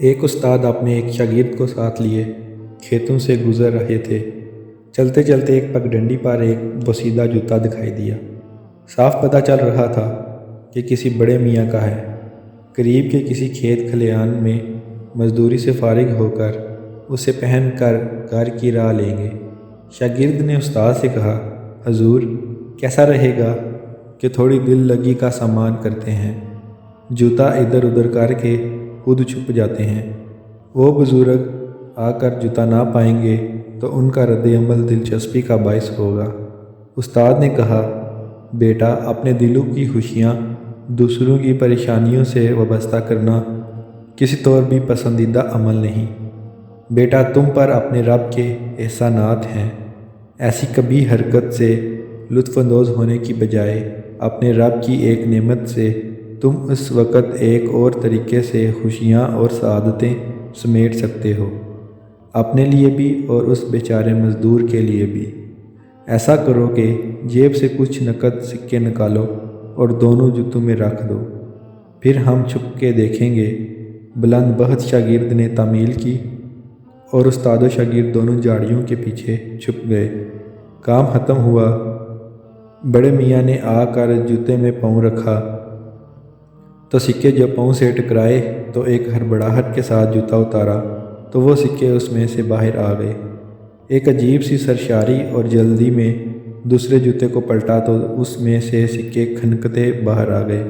ایک استاد اپنے ایک شاگرد کو ساتھ لیے کھیتوں سے گزر رہے تھے۔ چلتے چلتے ایک پگڈنڈی پر ایک بوسیدہ جوتا دکھائی دیا۔ صاف پتہ چل رہا تھا کہ کسی بڑے میاں کا ہے۔ قریب کے کسی کھیت کھلیان میں مزدوری سے فارغ ہو کر اسے پہن کر گھر کی راہ لیں گے۔ شاگرد نے استاد سے کہا، حضور کیسا رہے گا کہ تھوڑی دل لگی کا سامان کرتے ہیں، جوتا ادھر ادھر کر کے خود چھپ جاتے ہیں۔ وہ بزرگ آ کر جوتا نہ پائیں گے تو ان کا رد عمل دلچسپی کا باعث ہوگا۔ استاد نے کہا، بیٹا اپنے دلوں کی خوشیاں دوسروں کی پریشانیوں سے وابستہ کرنا کسی طور بھی پسندیدہ عمل نہیں۔ بیٹا تم پر اپنے رب کے احسانات ہیں۔ ایسی کبھی حرکت سے لطف اندوز ہونے کی بجائے اپنے رب کی ایک نعمت سے تم اس وقت ایک اور طریقے سے خوشیاں اور سعادتیں سمیٹ سکتے ہو، اپنے لیے بھی اور اس بیچارے مزدور کے لیے بھی۔ ایسا کرو کہ جیب سے کچھ نقد سکے نکالو اور دونوں جوتوں میں رکھ دو، پھر ہم چھپ کے دیکھیں گے۔ بلند بخت شاگرد نے تعمیل کی اور استاد و شاگرد دونوں جھاڑیوں کے پیچھے چھپ گئے۔ کام ختم ہوا۔ بڑے میاں نے آ کر جوتے میں پاؤں رکھا تو سکے جب پاؤں سے ٹکرائے تو ایک ہڑبڑاہٹ کے ساتھ جوتا اتارا تو وہ سکے اس میں سے باہر آ گئے۔ ایک عجیب سی سرشاری اور جلدی میں دوسرے جوتے کو پلٹا تو اس میں سے سکے کھنکتے باہر آ گئے۔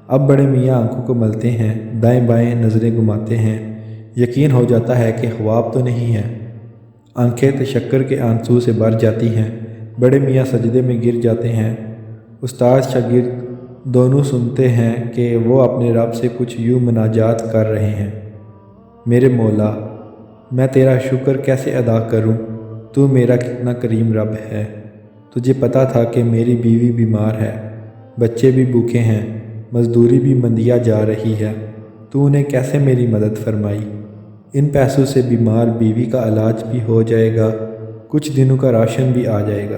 اب بڑے میاں آنکھوں کو ملتے ہیں، دائیں بائیں نظریں گھماتے ہیں۔ یقین ہو جاتا ہے کہ خواب تو نہیں ہے۔ آنکھیں تشکر کے آنسو سے بھر جاتی ہیں۔ بڑے میاں سجدے میں گر جاتے ہیں۔ استاد شاگرد دونوں سنتے ہیں کہ وہ اپنے رب سے کچھ یوں مناجات کر رہے ہیں، میرے مولا، میں تیرا شکر کیسے ادا کروں، تو میرا کتنا کریم رب ہے۔ تجھے پتہ تھا کہ میری بیوی بیمار ہے، بچے بھی بھوکے ہیں، مزدوری بھی مندیا جا رہی ہے، تو نے کیسے میری مدد فرمائی۔ ان پیسوں سے بیمار بیوی کا علاج بھی ہو جائے گا، کچھ دنوں کا راشن بھی آ جائے گا۔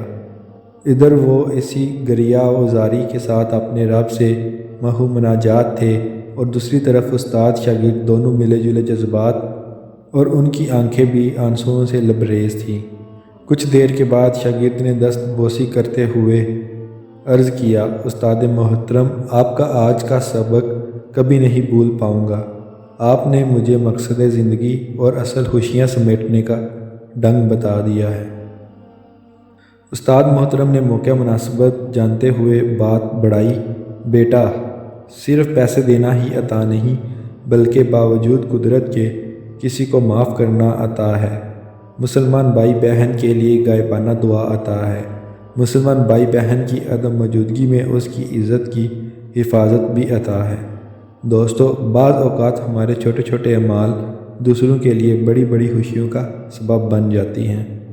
ادھر وہ اسی گریہ و زاری کے ساتھ اپنے رب سے محو مناجات تھے اور دوسری طرف استاد شاگرد دونوں ملے جلے جذبات اور ان کی آنکھیں بھی آنسوؤں سے لبریز تھیں۔ کچھ دیر کے بعد شاگرد نے دست بوسی کرتے ہوئے عرض کیا، استاد محترم، آپ کا آج کا سبق کبھی نہیں بھول پاؤں گا۔ آپ نے مجھے مقصد زندگی اور اصل خوشیاں سمیٹنے کا ڈنگ بتا دیا ہے۔ استاد محترم نے موقع مناسبت جانتے ہوئے بات بڑھائی، بیٹا صرف پیسے دینا ہی عطا نہیں بلکہ باوجود قدرت کے کسی کو معاف کرنا عطا ہے۔ مسلمان بھائی بہن کے لیے غائبانہ دعا عطا ہے۔ مسلمان بھائی بہن کی عدم موجودگی میں اس کی عزت کی حفاظت بھی عطا ہے۔ دوستو، بعض اوقات ہمارے چھوٹے چھوٹے اعمال دوسروں کے لیے بڑی بڑی خوشیوں کا سبب بن جاتی ہیں۔